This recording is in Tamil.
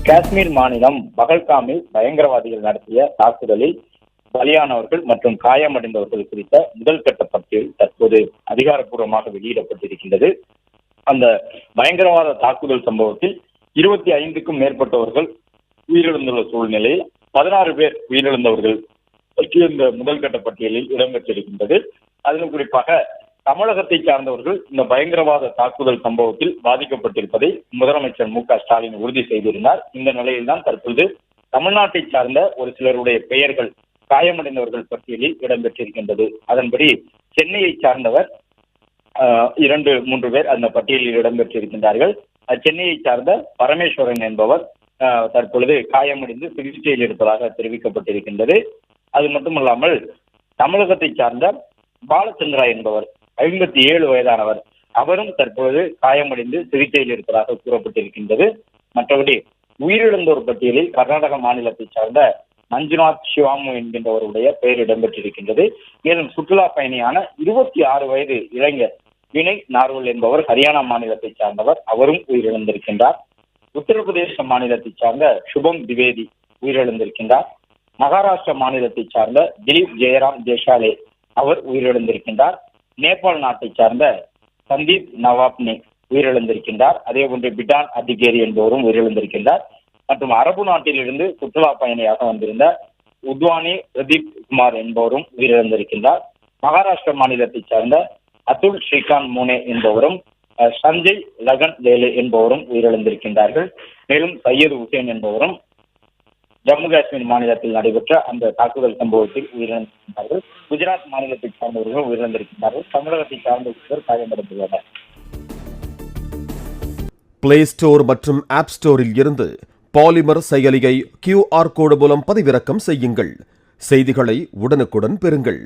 காஷ்மீர் மாநிலம் பகல்காமில் பயங்கரவாதிகள் நடத்திய தாக்குதலில் பலியானவர்கள் மற்றும் காயமடைந்தவர்கள் குறித்த முதல் கட்ட பட்டியல் தற்போது அதிகாரப்பூர்வமாக வெளியிடப்பட்டிருக்கின்றது. அந்த பயங்கரவாத தாக்குதல் சம்பவத்தில் 25க்கும் மேற்பட்டவர்கள் உயிரிழந்துள்ள சூழ்நிலையில் 16 பேர் உயிரிழந்தவர்கள் இந்த முதல் கட்ட பட்டியலில் இடம்பெற்றிருக்கின்றது. அதிலும் குறிப்பாக தமிழகத்தை சார்ந்தவர்கள் இந்த பயங்கரவாத தாக்குதல் சம்பவத்தில் பாதிக்கப்பட்டிருப்பதை முதலமைச்சர் மு.க.ஸ்டாலின் உறுதி செய்திருந்தார். இந்த நிலையில்தான் தற்போது தமிழ்நாட்டை சார்ந்த ஒரு சிலருடைய பெயர்கள் காயமடைந்தவர்கள் பட்டியலில் இடம்பெற்றிருக்கின்றது. அதன்படி சென்னையை சார்ந்தவர் 2-3 பேர் அந்த பட்டியலில் இடம்பெற்றிருக்கின்றார்கள். சென்னையை சார்ந்த பரமேஸ்வரன் என்பவர் தற்பொழுது காயமடைந்து சிகிச்சையில் இருப்பதாக தெரிவிக்கப்பட்டிருக்கின்றது. அது மட்டுமல்லாமல் தமிழகத்தை சார்ந்த பாலச்சந்திரா என்பவர் 57 வயதானவர், அவரும் தற்பொழுது காயமடைந்து சிகிச்சையில் இருப்பதாக கூறப்பட்டிருக்கின்றது. மற்றபடி உயிரிழந்தோர் பட்டியலில் கர்நாடக மாநிலத்தை சார்ந்த மஞ்சுநாத் சிவாமு என்கின்றவருடைய பெயர் இடம்பெற்றிருக்கின்றது. மேலும் சுற்றுலா பயணியான 26 வயது இளைஞர் வினய் நார்வல் என்பவர் ஹரியானா மாநிலத்தை சார்ந்தவர், அவரும் உயிரிழந்திருக்கின்றார். உத்தரப்பிரதேச மாநிலத்தை சார்ந்த சுபம் திவேதி உயிரிழந்திருக்கின்றார். மகாராஷ்டிரா மாநிலத்தை சார்ந்த திலீப் ஜெயராம் தேசாலே அவர் உயிரிழந்திருக்கின்றார். நேபாள் நாட்டை சார்ந்த சந்தீப் நவாப்னே உயிரிழந்திருக்கின்றார். அதே போன்று பிடான் அதிகேரி என்பவரும் உயிரிழந்திருக்கின்றார். மற்றும் அரபு நாட்டிலிருந்து சுற்றுலா பயணியாக வந்திருந்த உத்வானி பிரதீப் குமார் என்பவரும் உயிரிழந்திருக்கின்றார். மகாராஷ்டிரா மாநிலத்தை சார்ந்த அதுல் ஸ்ரீகாந்த் மூனே என்பவரும் சஞ்சய் லகன் லேலே என்பவரும் உயிரிழந்திருக்கின்றார்கள். மேலும் சையது ஹுசேன் என்பவரும் ஜம்மு காஷ்மீர் மாநிலத்தில் நடைபெற்ற அந்த தாக்குதல் சம்பவத்தில் உயிரிழந்திருக்கின்றார்கள். குஜராத் மாநிலத்தை சார்ந்தவர்கள் உயிரிழந்திருக்கின்றார்கள். தமிழகத்தை சார்ந்த ஒருவர் காயமடைந்துள்ளனர். பிளே ஸ்டோர் மற்றும் ஆப் ஸ்டோரில் இருந்து பாலிமர் செயலியை QR கோடு மூலம் பதிவிறக்கம் செய்யுங்கள். செய்திகளை உடனுக்குடன் பெறுங்கள்.